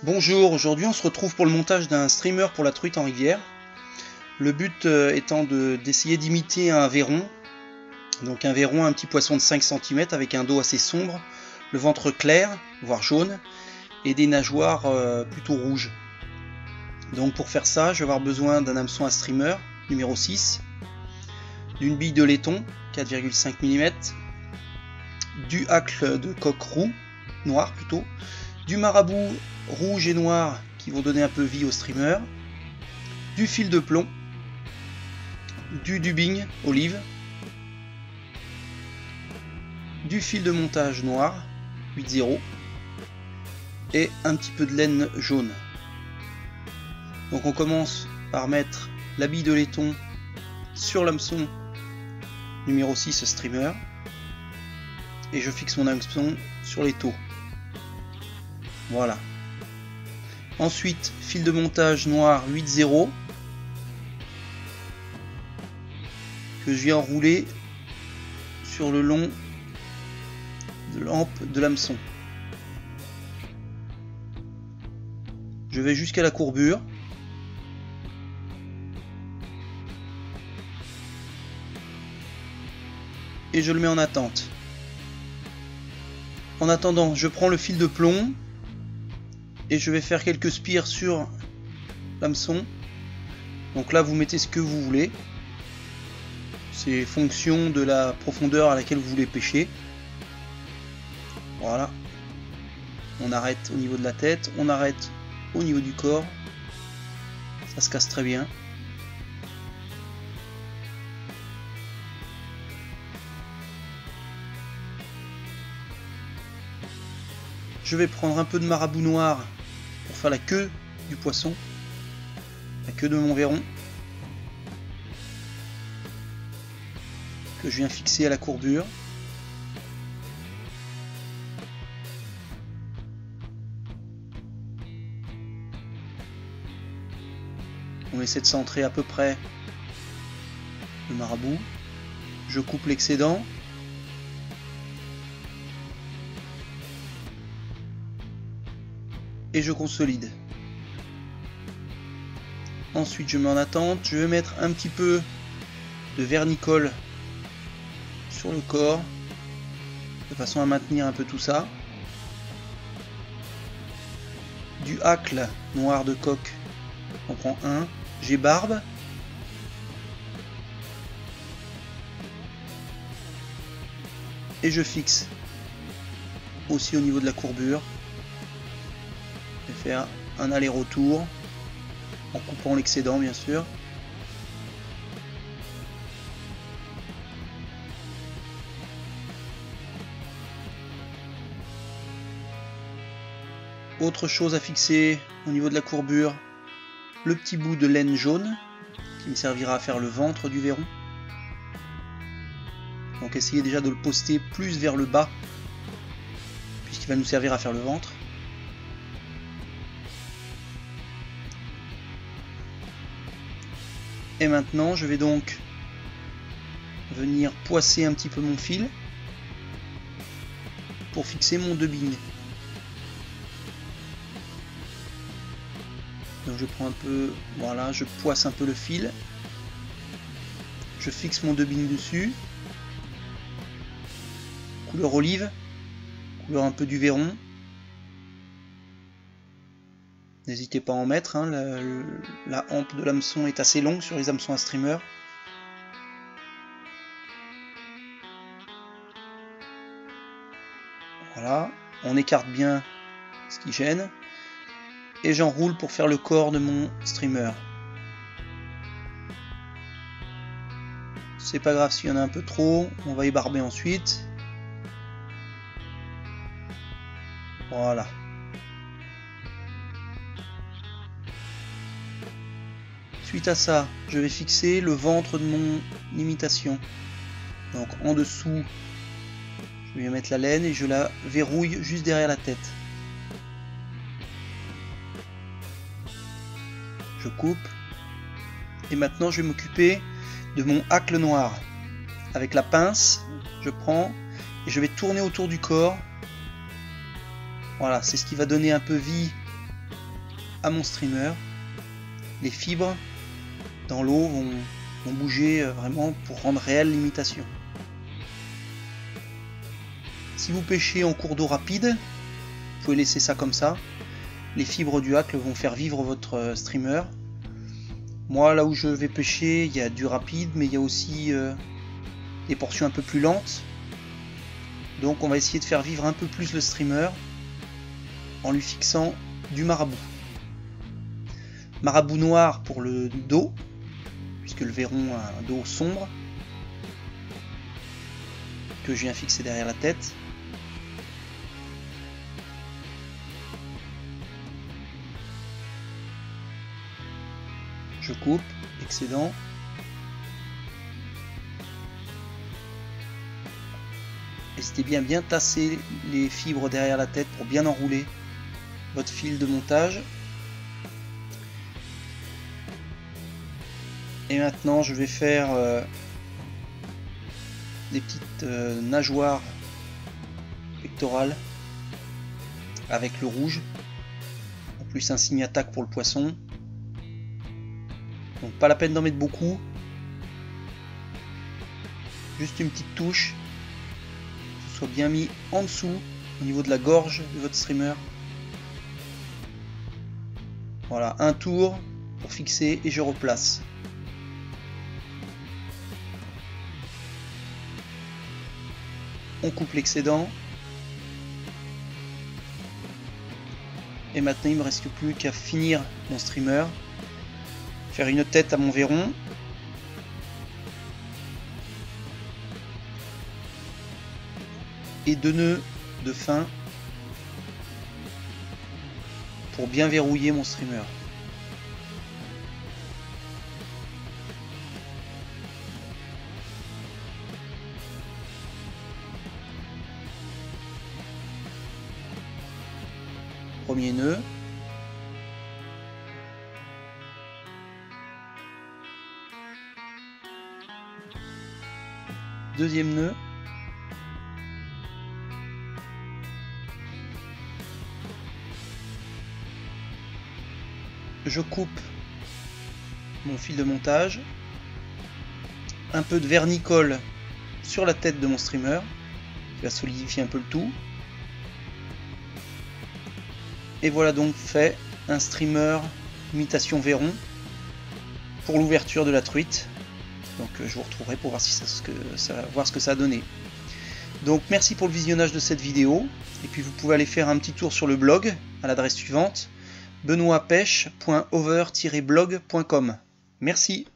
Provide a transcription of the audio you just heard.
Bonjour, aujourd'hui on se retrouve pour le montage d'un streamer pour la truite en rivière. Le but étant d'essayer d'imiter un verron. Donc un verron, un petit poisson de 5 cm avec un dos assez sombre, le ventre clair, voire jaune, et des nageoires plutôt rouges. Donc pour faire ça, je vais avoir besoin d'un hameçon à streamer, numéro 6, d'une bille de laiton, 4,5 mm, du hacle de coque roux, noir plutôt, du marabout rouge et noir qui vont donner un peu vie au streamer, du fil de plomb, du dubbing olive, du fil de montage noir 8,0 et un petit peu de laine jaune. Donc on commence par mettre la bille de laiton sur l'hameçon numéro 6 streamer et je fixe mon hameçon sur les taux. Voilà. Ensuite, fil de montage noir 8,0 que je viens enrouler sur le long de l'ampe de l'hameçon. Je vais jusqu'à la courbure. Et je le mets en attente. En attendant, je prends le fil de plomb et je vais faire quelques spires sur l'hameçon. Donc là vous mettez ce que vous voulez, c'est fonction de la profondeur à laquelle vous voulez pêcher. Voilà, on arrête au niveau de la tête, on arrête au niveau du corps, ça se casse très bien. Je vais prendre un peu de marabout noir pour faire la queue du poisson, la queue de mon verron, que je viens fixer à la courbure. On essaie de centrer à peu près le marabout. Je coupe l'excédent. Et je consolide. Ensuite je mets en attente, je vais mettre un petit peu de vernicole sur le corps de façon à maintenir un peu tout ça. Du hacle noir de coque, on prend un, j'ébarbe. Et je fixe aussi au niveau de la courbure. Je vais faire un aller-retour en coupant l'excédent bien sûr. Autre chose à fixer au niveau de la courbure, le petit bout de laine jaune qui me servira à faire le ventre du verron. Donc essayez déjà de le poster plus vers le bas puisqu'il va nous servir à faire le ventre. Et maintenant je vais donc venir poisser un petit peu mon fil pour fixer mon dubbing. Donc je prends un peu, voilà, je poisse un peu le fil, je fixe mon dubbing dessus, couleur olive, couleur un peu du verron. N'hésitez pas à en mettre, hein, la hampe de l'hameçon est assez longue sur les hameçons à streamer. Voilà, on écarte bien ce qui gêne. Et j'enroule pour faire le corps de mon streamer. C'est pas grave s'il y en a un peu trop, on va ébarber ensuite. Voilà. Suite à ça, je vais fixer le ventre de mon imitation. Donc en dessous, je vais mettre la laine et je la verrouille juste derrière la tête. Je coupe. Et maintenant je vais m'occuper de mon hacle noir. Avec la pince, je prends et je vais tourner autour du corps. Voilà, c'est ce qui va donner un peu vie à mon streamer, les fibres dans l'eau vont bouger vraiment pour rendre réelle l'imitation. Si vous pêchez en cours d'eau rapide, vous pouvez laisser ça comme ça. Les fibres du hacle vont faire vivre votre streamer. Moi, là où je vais pêcher, il y a du rapide, mais il y a aussi des portions un peu plus lentes. Donc on va essayer de faire vivre un peu plus le streamer en lui fixant du marabout. Marabout noir pour le dos, puisque le verron a un dos sombre, que je viens fixer derrière la tête. Je coupe, excédent. N'hésitez bien tasser les fibres derrière la tête pour bien enrouler votre fil de montage. Et maintenant je vais faire des petites nageoires pectorales avec le rouge. En plus un signe attaque pour le poisson. Donc pas la peine d'en mettre beaucoup. Juste une petite touche. Que ce soit bien mis en dessous, au niveau de la gorge de votre streamer. Voilà, un tour pour fixer et je replace. On coupe l'excédent. Et maintenant il ne me reste plus qu'à finir mon streamer. Faire une tête à mon verron. Et 2 nœuds de fin pour bien verrouiller mon streamer. Premier nœud. Deuxième nœud. Je coupe mon fil de montage. Un peu de vernis-colle sur la tête de mon streamer qui va solidifier un peu le tout. Et voilà donc fait un streamer imitation verron pour l'ouverture de la truite. Donc je vous retrouverai pour voir si ce que ça a donné. Donc merci pour le visionnage de cette vidéo. Et puis vous pouvez aller faire un petit tour sur le blog à l'adresse suivante: benoitpêche.over-blog.com. Merci.